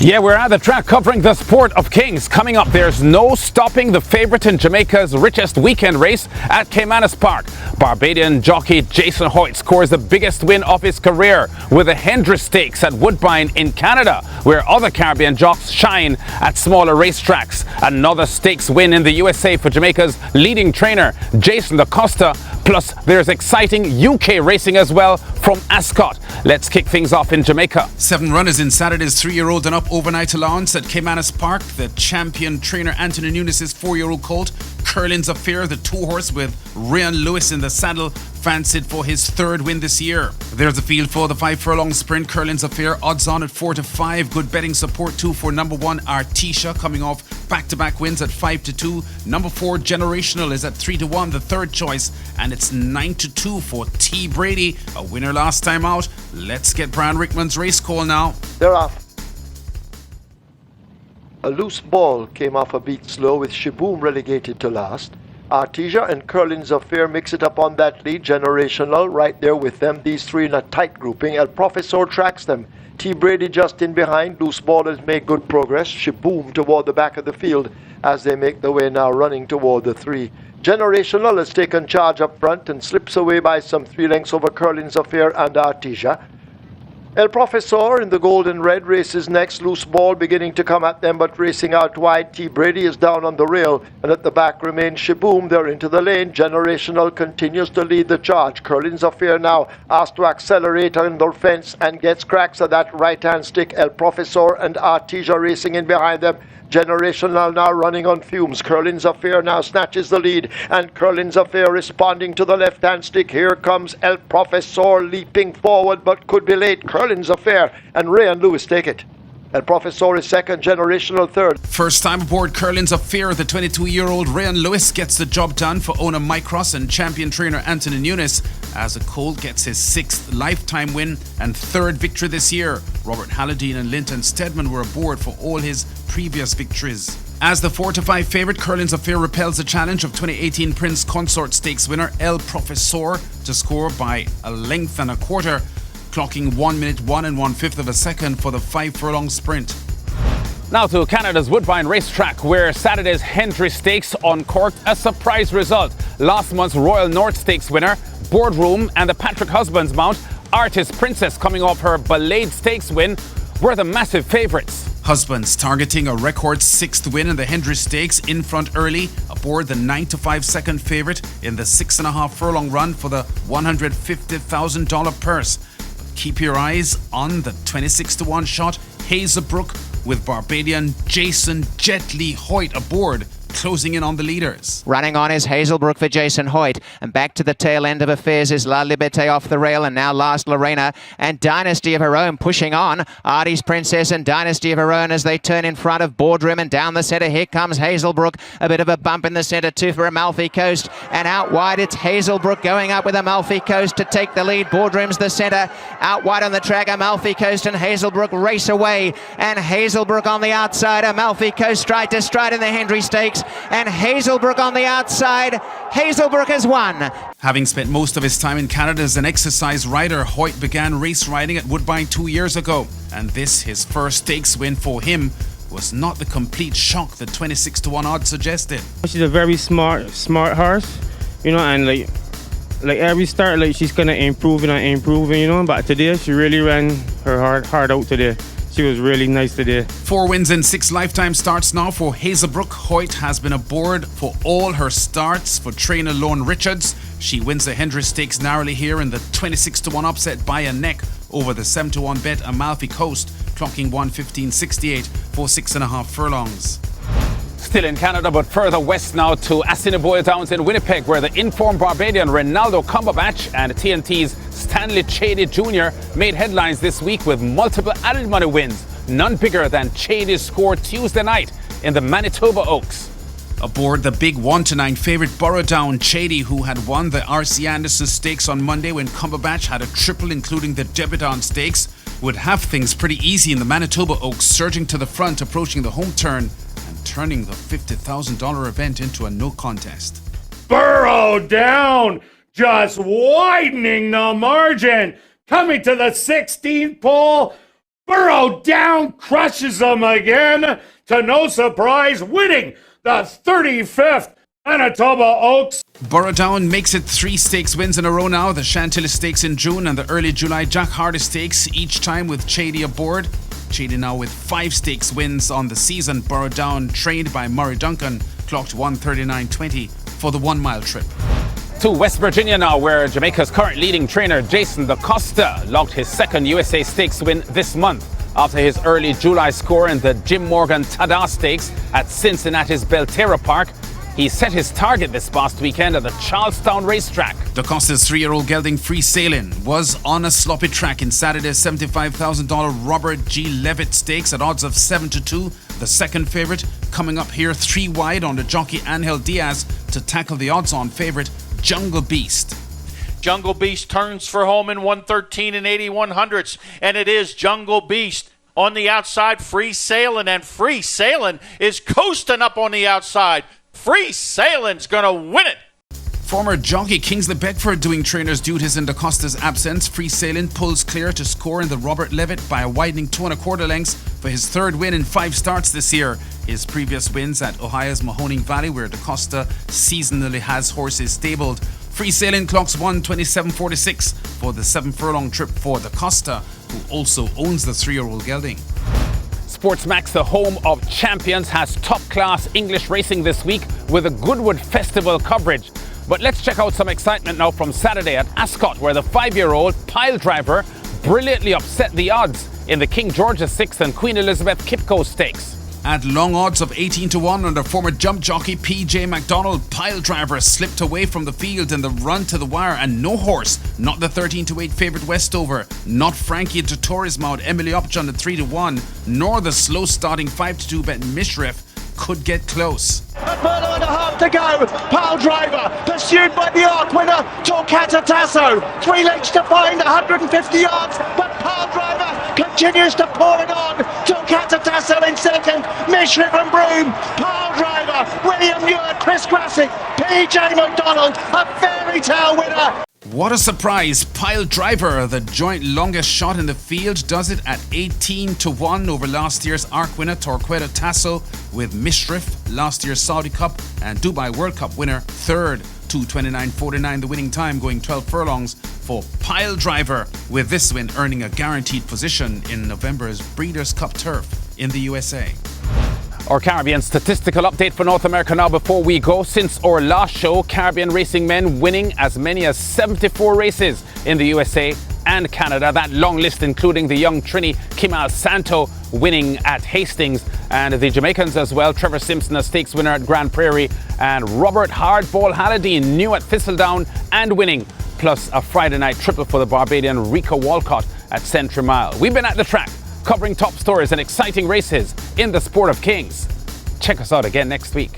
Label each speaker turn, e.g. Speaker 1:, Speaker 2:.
Speaker 1: Yeah, we're at the track covering the Sport of Kings. Coming up, there's no stopping the favorite in Jamaica's richest weekend race at Caymanas Park. Barbadian jockey Jason Hoyte scores the biggest win of his career with the Hendrie Stakes at Woodbine in Canada, where other Caribbean jocks shine at smaller racetracks. Another stakes win in the USA for Jamaica's leading trainer, Jason DaCosta. Plus, there's exciting UK racing as well from Ascot. Let's kick things off in Jamaica.
Speaker 2: 7 runners in Saturday's 3-year-old and up overnight allowance at Caymanas Park. The champion trainer Anthony Nunes' 4-year-old colt, Curlin's Affair, the 2-horse with Ryan Lewis in the saddle, fancied for his 3rd win this year. There's a field for the 5-furlong sprint. Curlin's Affair odds on at 4-5. Good betting support too for number 1 Artesia, coming off back-to-back wins at 5-2. Number 4 Generational is at 3-1, the 3rd choice, and it's 9-2 for T. Brady, a winner last time out. Let's get Brian Rickman's race call now.
Speaker 3: They're off. A loose ball came off a beat slow with Shaboom relegated to last. Artesia and Curlin's Affair mix it up on that lead. Generational right there with them. These three in a tight grouping. El Professor tracks them. T. Brady just in behind. Loose ball has made good progress. Shaboom toward the back of the field as they make their way now running toward the 3. Generational has taken charge up front and slips away by some 3 lengths over Curlin's Affair and Artesia. El Professor in the gold and red races next. Loose ball beginning to come at them, but racing out wide. T. Brady is down on the rail, and at the back remains Shaboom. They're into the lane. Generational continues to lead the charge. Curlin's Affair now asked to accelerate on the fence and gets cracks at that right-hand stick. El Professor and Artesia racing in behind them. Generational now running on fumes. Curlin's Affair now snatches the lead, and Curlin's Affair responding to the left-hand stick. Here comes El Professor leaping forward, but could be late. Curlin's Affair and Ray and Lewis take it. El Professor is second, Generational third.
Speaker 2: First time aboard Curlin's Affair, the 22-year-old Ryan Lewis gets the job done for owner Mike Ross and champion trainer Anthony Nunes, as the colt gets his 6th lifetime win and 3rd victory this year. Robert Halladine and Linton Stedman were aboard for all his previous victories. As the 4-5 favourite, Curlin's Affair repels the challenge of 2018 Prince Consort Stakes winner El Professor to score by a length and a quarter, clocking 1 minute 1 1/5 of a second for the 5-furlong sprint.
Speaker 1: Now to Canada's Woodbine racetrack, where Saturday's Hendrie Stakes uncorked a surprise result. Last month's Royal North Stakes winner, Boardroom, and the Patrick Husbands mount, Artist Princess, coming off her Balade Stakes win, were the massive favourites.
Speaker 2: Husbands targeting a record 6th win in the Hendrie Stakes, in front early, aboard the 9-5 second favourite in the 6.5 furlong run for the $150,000 purse. Keep your eyes on the 26-1 shot, Hazelbrook, with Barbadian Jason Jet Hoyte aboard, closing in on the leaders.
Speaker 4: Running on is Hazelbrook for Jason Hoyte, and back to the tail end of affairs is La Liberté off the rail, and now last Lorena and Dynasty of Her Own pushing on. Artie's Princess and Dynasty of Her Own as they turn in front of Boardroom, and down the centre here comes Hazelbrook. A bit of a bump in the centre too for Amalfi Coast, and out wide it's Hazelbrook going up with Amalfi Coast to take the lead. Boardroom's the centre. Out wide on the track, Amalfi Coast and Hazelbrook race away, and Hazelbrook on the outside. Amalfi Coast stride to stride in the Hendrie Stakes, and Hazelbrook on the outside. Hazelbrook has won.
Speaker 2: Having spent most of his time in Canada as an exercise rider, Hoyte began race riding at Woodbine 2 years ago, and this, his first stakes win for him, was not the complete shock that 26-1 odds suggested.
Speaker 5: She's a very smart horse, you know, and like every start, like she's gonna improving, you know. But today, she really ran her heart out today. She was really nice today.
Speaker 2: 4 wins in 6 lifetime starts now for Hazelbrook. Hoyte has been aboard for all her starts for trainer Lorne Richards. She wins the Hendrie Stakes narrowly here in the 26-1 upset by a neck over the 7-1 bet Amalfi Coast, clocking 1:15.68 for 6.5 furlongs.
Speaker 1: Still in Canada, but further west now to Assiniboia Downs in Winnipeg, where the informed Barbadian Ronaldo Cumberbatch and TNT's Stanley Chady Jr. made headlines this week with multiple added money wins, none bigger than Chady's score Tuesday night in the Manitoba Oaks.
Speaker 2: Aboard the big 1-9 favourite Borrowdown, Chady, who had won the R.C. Anderson Stakes on Monday when Cumberbatch had a triple including the Debutante Stakes, would have things pretty easy in the Manitoba Oaks, surging to the front, approaching the home turn and turning the $50,000 event into a no contest.
Speaker 6: Borrowdown just widening the margin, coming to the 16th pole. Burrow down, crushes them again, to no surprise, winning the 35th Manitoba Oaks.
Speaker 2: Barbadian makes it 3 stakes wins in a row now. The Chantilly Stakes in June and the early July Jack Hardy Stakes, each time with Chady aboard. Chady now with 5 stakes wins on the season. Barbadian, trained by Murray Duncan, clocked 1:39.20 for the 1 mile trip.
Speaker 1: To West Virginia now, where Jamaica's current leading trainer Jason DaCosta logged his second USA Stakes win this month after his early July score in the Jim Morgan Tada Stakes at Cincinnati's Belterra Park. He set his target this past weekend at the Charlestown racetrack.
Speaker 2: DaCosta's 3-year-old gelding Free Sailing was on a sloppy track in Saturday's $75,000 Robert G. Levitt Stakes at odds of 7-2. The second favourite coming up here 3 wide on the jockey Angel Diaz to tackle the odds-on favourite Jungle Beast.
Speaker 7: Jungle Beast turns for home in 113 and 8100ths, and it is Jungle Beast on the outside, Free Sailing, and Free Sailing is coasting up on the outside. Free Sailing's gonna win it.
Speaker 2: Former jockey Kingsley Beckford doing trainer's duties in DaCosta's absence. Free Sailing pulls clear to score in the Robert Levitt by a widening 2 1/4 lengths for his 3rd win in 5 starts this year. His previous wins at Ohio's Mahoning Valley, where DaCosta seasonally has horses stabled. Free Sailing clocks 1:27.46 for the 7 furlong trip for DaCosta, who also owns the 3-year-old gelding.
Speaker 1: SportsMax, the home of champions, has top-class English racing this week with a Goodwood Festival coverage. But let's check out some excitement now from Saturday at Ascot, where the 5-year-old Pile Driver brilliantly upset the odds in the King George VI and Queen Elizabeth Kipco Stakes.
Speaker 2: At long odds of 18-1 under former jump jockey P.J. MacDonald, Pile Driver slipped away from the field in the run to the wire, and no horse, not the 13-8 favourite Westover, not Frankie Dettori's mount Emily Upjohn at 3-1, nor the slow starting 5-2 bet Mishriff could get close.
Speaker 8: A furlong and a half to go. Pile Driver pursued by the arc winner Torquato Tasso. 3 lengths to find, 150 yards, but Pile Driver continues to pour it on. Torquato Tasso in second, Mishriff and Broom. Pile Driver, William Muir, Chris Grassick, P.J. MacDonald, a fairy tale winner.
Speaker 2: What a surprise. Pile Driver, the joint longest shot in the field, does it at 18-1 over last year's ARC winner Torquato Tasso, with Mishriff, last year's Saudi Cup and Dubai World Cup winner, 3rd, 2:29.49 the winning time, going 12 furlongs for Pile Driver, with this win earning a guaranteed position in November's Breeders' Cup Turf in the USA.
Speaker 1: Our Caribbean statistical update for North America now before we go. Since our last show, Caribbean racing men winning as many as 74 races in the USA and Canada. That long list including the young Trini Kimal Santo winning at Hastings, and the Jamaicans as well. Trevor Simpson, a stakes winner at Grand Prairie, and Robert Hardball Halladine new at Thistledown and winning, plus a Friday night triple for the Barbadian Rico Walcott at Century Mile. We've been at the track covering top stories and exciting races in the sport of kings. Check us out again next week.